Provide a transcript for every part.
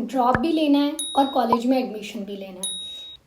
Drop भी लेना है और कॉलेज में एडमिशन भी लेना है।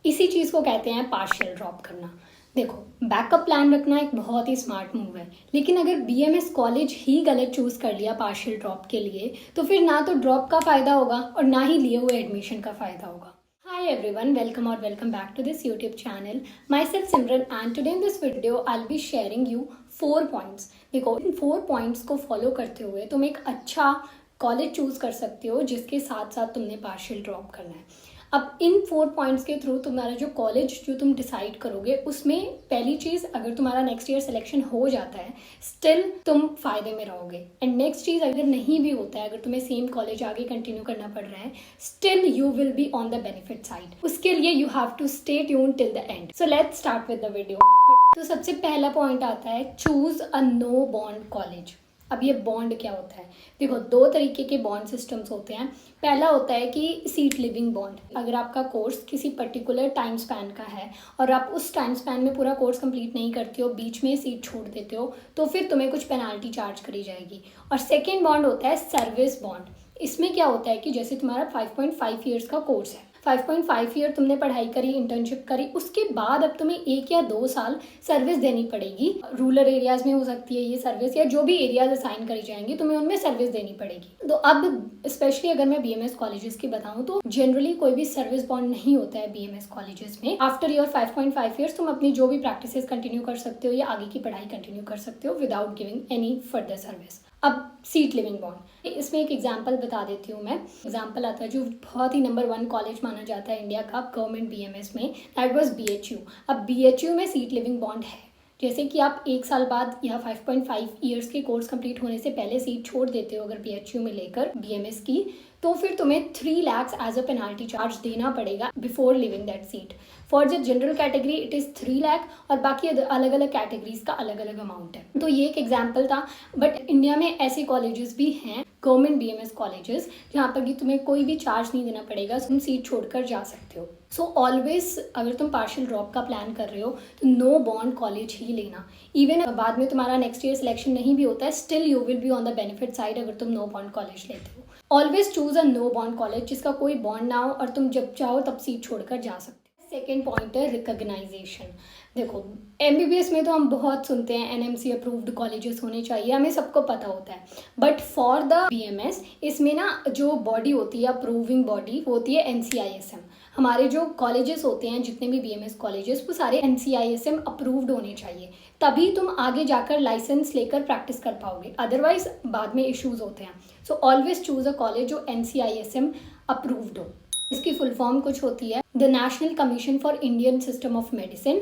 इसी चीज़ को कहते हैं पार्शियल ड्रॉप करना। देखो, बैकअप प्लान रखना एक बहुत ही स्मार्ट मूव है, लेकिन अगर बीएमएस कॉलेज ही गलत चूज़ कर लिया पार्शियल ड्रॉप के लिए तो फिर ना तो ड्रॉप का फ़ायदा होगा और ना ही लिए हुए एडमिशन का फ़ायदा होगा। Hi everyone, welcome back to this YouTube channel. Myself Simran, and today in this video I'll be sharing you 4 points. देखो, इन 4 पॉइंट्स को फॉलो करते हुए तुम एक अच्छा कॉलेज चूज कर सकते हो जिसके साथ साथ तुमने पार्शियल ड्रॉप करना है। अब इन 4 पॉइंट्स के थ्रू तुम्हारा जो कॉलेज जो तुम डिसाइड करोगे उसमें पहली चीज़, अगर तुम्हारा नेक्स्ट ईयर सिलेक्शन हो जाता है स्टिल तुम फायदे में रहोगे। एंड नेक्स्ट चीज़, अगर नहीं भी होता है, अगर तुम्हें सेम कॉलेज आगे कंटिन्यू करना पड़ रहा है, still you will be on the benefit side. उसके लिए you have to stay tune till the end. So let's start with the video. तो सबसे पहला पॉइंट आता है choose a no bond college. अब ये बॉन्ड क्या होता है? देखो, 2 तरीके के बॉन्ड सिस्टम्स होते हैं। पहला होता है कि सीट लिविंग बॉन्ड। अगर आपका कोर्स किसी पर्टिकुलर टाइम स्पैन का है और आप उस टाइम स्पैन में पूरा कोर्स कंप्लीट नहीं करते हो, बीच में सीट छोड़ देते हो, तो फिर तुम्हें कुछ पेनाल्टी चार्ज करी जाएगी। और सेकेंड बॉन्ड होता है सर्विस बॉन्ड। इसमें क्या होता है कि जैसे तुम्हारा 5.5 ईयर्स का कोर्स है, 5.5 ईयर तुमने पढ़ाई करी, इंटर्नशिप करी, उसके बाद अब तुम्हें 1 या 2 साल सर्विस देनी पड़ेगी। रूरल एरियाज में हो सकती है ये सर्विस, या जो भी एरियाज असाइन करी जाएंगी तुम्हें उनमें सर्विस देनी पड़ेगी। तो अब स्पेशली अगर मैं बीएमएस कॉलेजेस की बताऊं तो जनरली कोई भी सर्विस बॉन्ड नहीं होता है बीएमएस कॉलेजेस में। आफ्टर योर 5.5 ईयर्स तुम अपनी जो भी प्रैक्टिसेस कंटिन्यू कर सकते हो या आगे की पढ़ाई कंटिन्यू कर सकते हो without giving any further service. अब सीट लिविंग बॉन्ड, इसमें एक एग्जांपल बता देती हूँ मैं। एग्जांपल आता है जो बहुत ही नंबर 1 कॉलेज माना जाता है इंडिया का गवर्नमेंट बीएमएस में, दैट वाज बीएचयू। अब बीएचयू में सीट लिविंग बॉन्ड है। जैसे कि आप 1 साल बाद या 5.5 ईयर्स के कोर्स कंप्लीट होने से पहले सीट छोड़ देते हो अगर बीएचयू में लेकर बीएमएस की, तो फिर तुम्हें 3 lakhs as a penalty charge देना पड़ेगा before living that seat. For the general category it is 3 lakh और बाकी अलग अलग कैटेगरीज का अलग अलग अमाउंट है। तो ये एक एग्जाम्पल था। बट इंडिया में ऐसे कॉलेजेस भी हैं, गवर्नमेंट बीएमएस कॉलेजेस, जहाँ पर कि तुम्हें कोई भी चार्ज नहीं देना पड़ेगा, तुम सीट छोड़कर जा सकते हो। सो ऑलवेज अगर तुम पार्शियल ड्रॉप का प्लान कर रहे हो तो नो बॉन्ड कॉलेज ही लेना। इवन बाद में तुम्हारा नेक्स्ट ईयर सिलेक्शन नहीं भी होता है, still you will be on the benefit side अगर तुम नो बॉन्ड कॉलेज लेते हो। Always choose a no bond college जिसका कोई बॉन्ड ना हो और तुम जब चाहो तब सीट छोड़कर जा सकते हो। सेकेंड पॉइंट है रिकॉग्नाइजेशन। देखो, एमबीबीएस में तो हम बहुत सुनते हैं एनएमसी अप्रूव्ड कॉलेजेस होने चाहिए, हमें सबको पता होता है। बट फॉर द बीएमएस इसमें ना जो बॉडी होती है अप्रूविंग बॉडी होती है एनसीआईएसएम। हमारे जो कॉलेजेस होते हैं जितने भी बीएमएस कॉलेजेस वो सारे एनसीआईएसएम अप्रूव्ड होने चाहिए, तभी तुम आगे जाकर लाइसेंस लेकर प्रैक्टिस कर पाओगे, अदरवाइज बाद में इश्यूज होते हैं। So always choose a college जो एनसीआईएसएम अप्रूव्ड हो। इसकी फुल फॉर्म कुछ होती है the national commission for Indian system of medicine.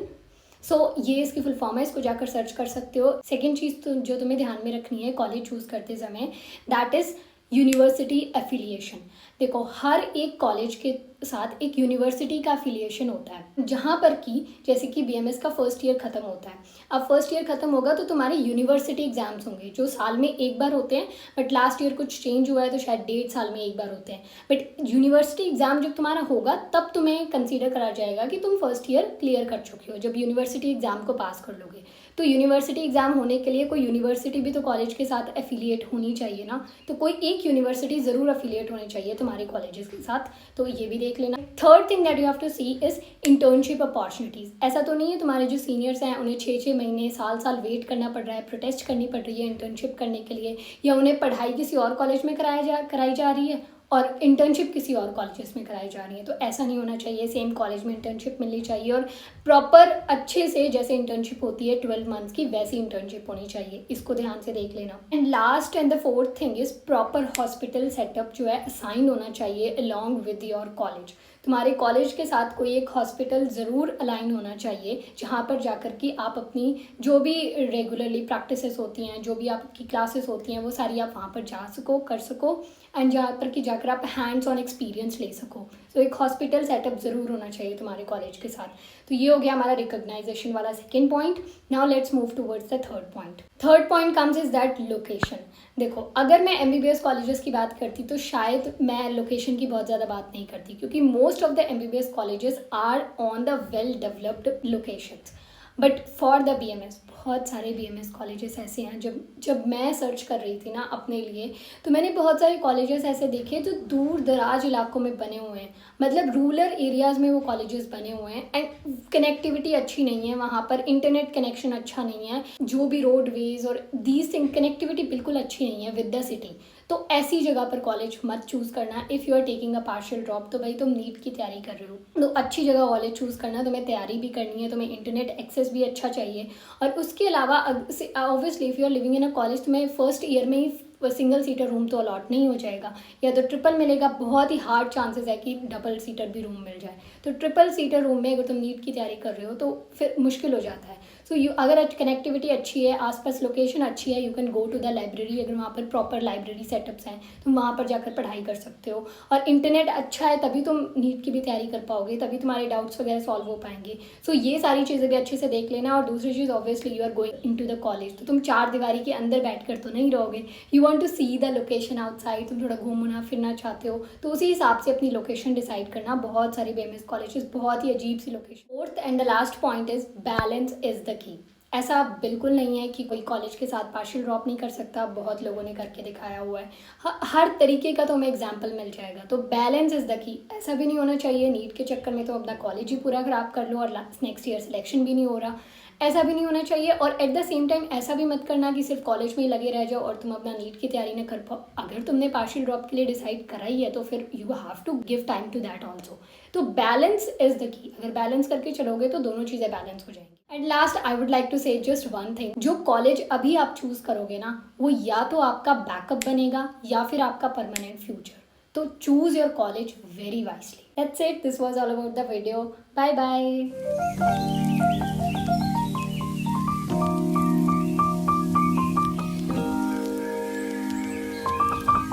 So ये इसकी फुल फॉर्म है, इसको जाकर सर्च कर सकते हो। सेकेंड चीज़ तो जो तुम्हें ध्यान में रखनी है कॉलेज चूज करते समय, दैट इज़ यूनिवर्सिटी एफिलिएशन। देखो, हर एक कॉलेज के साथ एक यूनिवर्सिटी का एफिलिएशन होता है, जहाँ पर कि जैसे कि बीएमएस का फर्स्ट ईयर खत्म होता है। अब फर्स्ट ईयर खत्म होगा तो तुम्हारे यूनिवर्सिटी एग्जाम्स होंगे जो साल में एक बार होते हैं, बट लास्ट ईयर कुछ चेंज हुआ है तो शायद 1.5 साल में एक बार होते हैं। बट यूनिवर्सिटी एग्जाम जब तुम्हारा होगा तब तुम्हें कंसीडर करा जाएगा कि तुम फर्स्ट ईयर क्लियर कर चुके हो, जब यूनिवर्सिटी एग्जाम को पास कर लोगे। तो यूनिवर्सिटी एग्जाम होने के लिए कोई यूनिवर्सिटी भी तो कॉलेज के साथ एफिलिएट होनी चाहिए ना, तो कोई एक यूनिवर्सिटी जरूर एफिलिएट होनी चाहिए तुम्हारे कॉलेजेस के साथ, तो ये भी देख लेना। Third thing that you have to see is internship opportunities. ऐसा तो नहीं है तुम्हारे जो सीनियर्स हैं उन्हें 6-6 महीने साल वेट करना पड़ रहा है, प्रोटेस्ट करनी पड़ रही है इंटर्नशिप करने के लिए, या उन्हें पढ़ाई किसी और कॉलेज में कराई जा रही है और इंटर्नशिप किसी और कॉलेजेस में कराई जा रही है। तो ऐसा नहीं होना चाहिए, सेम कॉलेज में इंटर्नशिप मिलनी चाहिए और प्रॉपर अच्छे से जैसे इंटर्नशिप होती है 12 मंथ्स की वैसी इंटर्नशिप होनी चाहिए। इसको ध्यान से देख लेना। And last and the fourth thing is proper hospital setup जो है असाइन होना चाहिए अलॉन्ग विद योर कॉलेज। तुम्हारे कॉलेज के साथ कोई एक हॉस्पिटल ज़रूर अलाइन होना चाहिए जहाँ पर जाकर कि आप अपनी जो भी रेगुलरली प्रैक्टिसेस होती हैं, जो भी आपकी क्लासेस होती हैं, वो सारी आप वहाँ पर जा सको, कर सको, एंड जहाँ पर कि जाकर आप हैंड्स ऑन एक्सपीरियंस ले सको। तो एक हॉस्पिटल सेटअप ज़रूर होना चाहिए तुम्हारे कॉलेज के साथ। तो ये हो गया हमारा रिकॉग्नाइजेशन वाला second point. Now let's move towards the third point. Third point comes is that location. देखो, अगर मैं एमबीबीएस कॉलेजेस की बात करती तो शायद मैं लोकेशन की बहुत ज़्यादा बात नहीं करती, क्योंकि most of the MBBS colleges are on the well developed locations. But for the BMS बहुत सारे BMS कॉलेजेस ऐसे हैं, जब मैं सर्च कर रही थी ना अपने लिए, तो मैंने बहुत सारे कॉलेजेस ऐसे देखे जो दूर दराज इलाकों में बने हुए हैं, मतलब रूरल एरियाज़ में वो कॉलेजेस बने हुए हैं एंड कनेक्टिविटी अच्छी नहीं है वहाँ पर, इंटरनेट कनेक्शन अच्छा नहीं है, जो भी रोडवेज और दीज थिंग कनेक्टिविटी बिल्कुल अच्छी नहीं है विद द सिटी। तो ऐसी जगह पर कॉलेज मत चूज़ करना। If you are taking a partial drop, तो भाई तुम नीट की तैयारी कर रहे हो तो अच्छी जगह कॉलेज चूज़ करना, तुम्हें तैयारी भी करनी है, तुम्हें इंटरनेट एक्सेस भी अच्छा चाहिए। और उसके अलावा obviously if you are living in a college, तुम्हें फर्स्ट ईयर में ही सिंगल सीटर रूम तो अलॉट नहीं हो जाएगा, या तो ट्रिपल मिलेगा, बहुत ही हार्ड चांसेस है कि डबल सीटर भी रूम मिल जाए। तो ट्रिपल सीटर रूम में अगर तुम नीट की तैयारी कर रहे हो तो फिर मुश्किल हो जाता है। सो यू अगर कनेक्टिविटी अच्छी है, आसपास लोकेशन अच्छी है, you can go to the library, अगर वहाँ पर प्रॉपर लाइब्रेरी सेटअप्स हैं तुम वहाँ पर जाकर पढ़ाई कर सकते हो। और इंटरनेट अच्छा है तभी तुम नीट की भी तैयारी कर पाओगे, तभी तुम्हारे डाउट्स वगैरह सॉल्व हो पाएंगे। सो ये सारी चीज़ें भी अच्छे से देख लेना। और दूसरी चीज़, obviously you are going into the college, तो तुम चार दीवारी के अंदर बैठ कर तो नहीं रहोगे, you want to see the location outside, तुम थोड़ा घूमना फिरना चाहते हो, तो उसी हिसाब से अपनी लोकेशन डिसाइड करना। बहुत सारी BMS कॉलेजेस बहुत ही अजीब सी location. Fourth and the last point is balance is the key. ऐसा बिल्कुल नहीं है कि कोई कॉलेज के साथ पार्शियल ड्रॉप नहीं कर सकता, बहुत लोगों ने करके दिखाया हुआ है, हर तरीके का तो हमें एग्जाम्पल मिल जाएगा। तो बैलेंस इज़ द की। ऐसा भी नहीं होना चाहिए नीट के चक्कर में तो अपना कॉलेज ही पूरा ख़राब कर लो और नेक्स्ट ईयर सिलेक्शन भी नहीं हो रहा, ऐसा भी नहीं होना चाहिए। और एट द सेम टाइम ऐसा भी मत करना कि सिर्फ कॉलेज में ही लगे रह जाओ और तुम अपना नीट की तैयारी ना कर पाओ। अगर तुमने पार्शियल ड्रॉप के लिए डिसाइड करा ही है तो फिर you have to give time to that also. तो बैलेंस इज द की। अगर बैलेंस करके चलोगे तो दोनों चीज़ें बैलेंस हो जाएंगी। And last I would like to say just one thing, जो कॉलेज अभी आप चूज़ करोगे ना, वो या तो आपका बैकअप बनेगा या फिर आपका परमानेंट फ्यूचर। तो choose your college very wisely. That's it, this was all about the video. Bye bye.